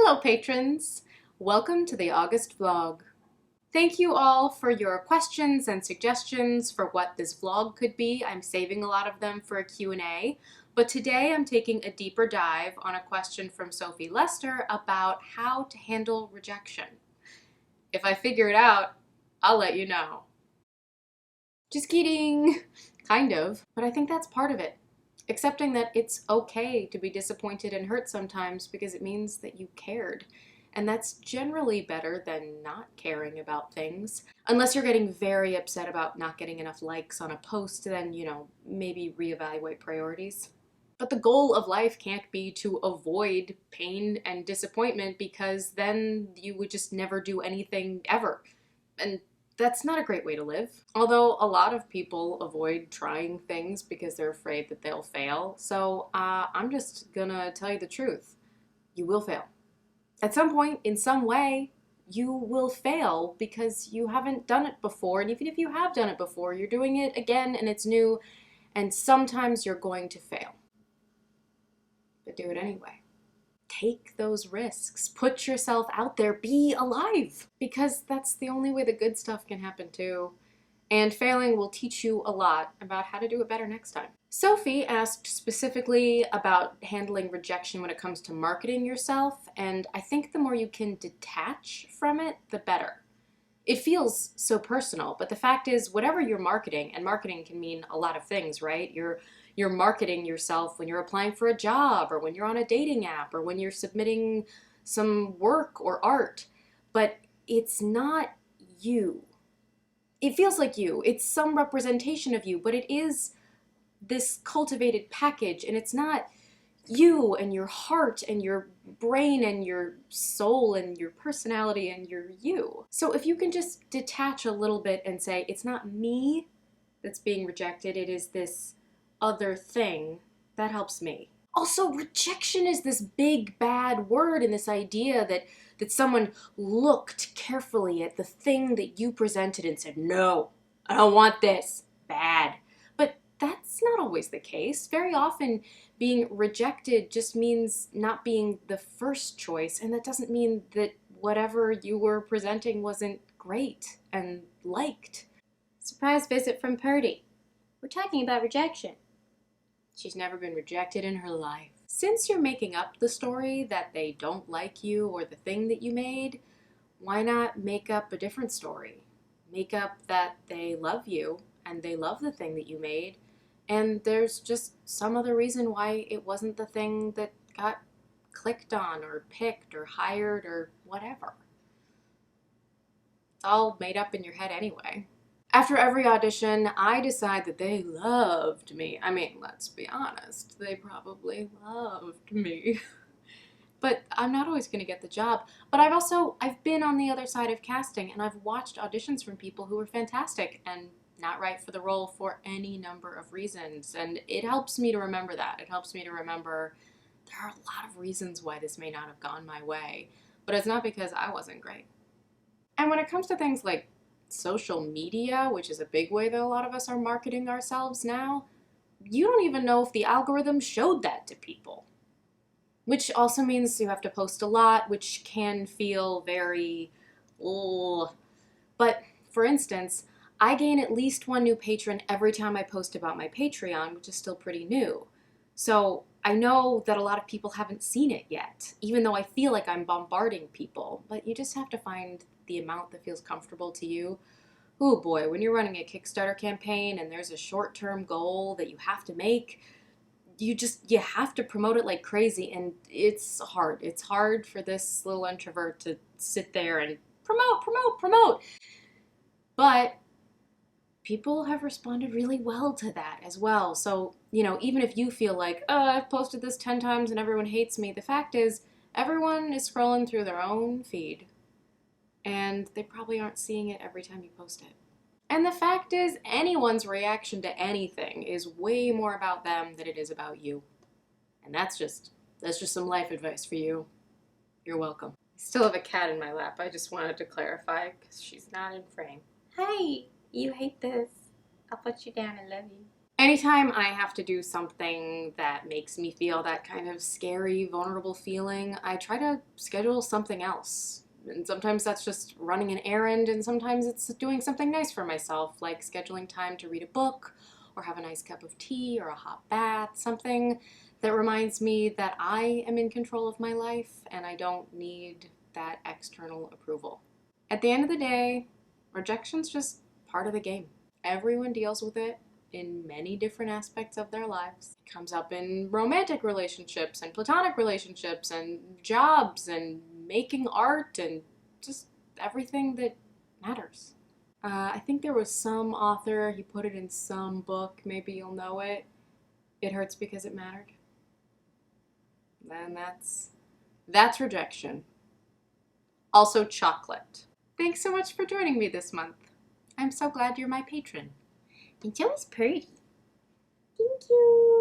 Hello patrons! Welcome to the August vlog. Thank you all for your questions and suggestions for what this vlog could be. I'm saving a lot of them for a Q&A, but today I'm taking a deeper dive on a question from Sophie Lester about how to handle rejection. If I figure it out, I'll let you know. Just kidding! Kind of, but I think that's part of it. Accepting that it's okay to be disappointed and hurt sometimes because it means that you cared. And that's generally better than not caring about things. Unless you're getting very upset about not getting enough likes on a post, then, maybe reevaluate priorities. But the goal of life can't be to avoid pain and disappointment because then you would just never do anything ever. And that's not a great way to live. Although a lot of people avoid trying things because they're afraid that they'll fail. So I'm just gonna tell you the truth. You will fail. At some point, in some way, you will fail because you haven't done it before. And even if you have done it before, you're doing it again and it's new. And sometimes you're going to fail. But do it anyway. Take those risks. Put yourself out there. Be alive. Because that's the only way the good stuff can happen too. And failing will teach you a lot about how to do it better next time. Sophie asked specifically about handling rejection when it comes to marketing yourself, and I think the more you can detach from it, the better. It feels so personal, but the fact is, whatever you're marketing, and marketing can mean a lot of things, right? You're marketing yourself when you're applying for a job, or when you're on a dating app, or when you're submitting some work or art, but it's not you. It feels like you. It's some representation of you, but it is this cultivated package, and it's not you and your heart and your brain and your soul and your personality and your you. So if you can just detach a little bit and say, it's not me that's being rejected, it is this other thing, that helps me. Also, rejection is this big bad word, and this idea that someone looked carefully at the thing that you presented and said, no, I don't want this, bad. But that's not always the case. Very often being rejected just means not being the first choice, and that doesn't mean that whatever you were presenting wasn't great and liked. Surprise visit from Purdy. We're talking about rejection. She's never been rejected in her life. Since you're making up the story that they don't like you or the thing that you made, why not make up a different story? Make up that they love you and they love the thing that you made, and there's just some other reason why it wasn't the thing that got clicked on or picked or hired or whatever. It's all made up in your head anyway. After every audition, I decide that they loved me. I mean, let's be honest, they probably loved me. But I'm not always going to get the job. But I've been on the other side of casting, and I've watched auditions from people who were fantastic and not right for the role for any number of reasons. And it helps me to remember that. It helps me to remember there are a lot of reasons why this may not have gone my way. But it's not because I wasn't great. And when it comes to things like social media, which is a big way that a lot of us are marketing ourselves now, you don't even know if the algorithm showed that to people. Which also means you have to post a lot, which can feel very, ugh. But for instance, I gain at least one new patron every time I post about my Patreon, which is still pretty new. So I know that a lot of people haven't seen it yet, even though I feel like I'm bombarding people. But you just have to find the amount that feels comfortable to you. Oh boy, when you're running a Kickstarter campaign and there's a short-term goal that you have to make, you have to promote it like crazy, and it's hard. It's hard for this little introvert to sit there and promote. But people have responded really well to that as well. So, even if you feel like, I've posted this 10 times and everyone hates me, the fact is everyone is scrolling through their own feed, and they probably aren't seeing it every time you post it. And the fact is, anyone's reaction to anything is way more about them than it is about you. And that's just some life advice for you. You're welcome. I still have a cat in my lap. I just wanted to clarify because she's not in frame. Hi, you hate this. I'll put you down. I love you. Anytime I have to do something that makes me feel that kind of scary, vulnerable feeling, I try to schedule something else. And sometimes that's just running an errand, and sometimes it's doing something nice for myself, like scheduling time to read a book or have a nice cup of tea or a hot bath, something that reminds me that I am in control of my life and I don't need that external approval. At the end of the day, rejection's just part of the game. Everyone deals with it in many different aspects of their lives. It comes up in romantic relationships and platonic relationships and jobs and making art and just everything that matters. I think there was some author, he put it in some book, maybe you'll know it. It hurts because it mattered. And that's rejection. Also chocolate. Thanks so much for joining me this month. I'm so glad you're my patron. And Joey's pretty. Thank you.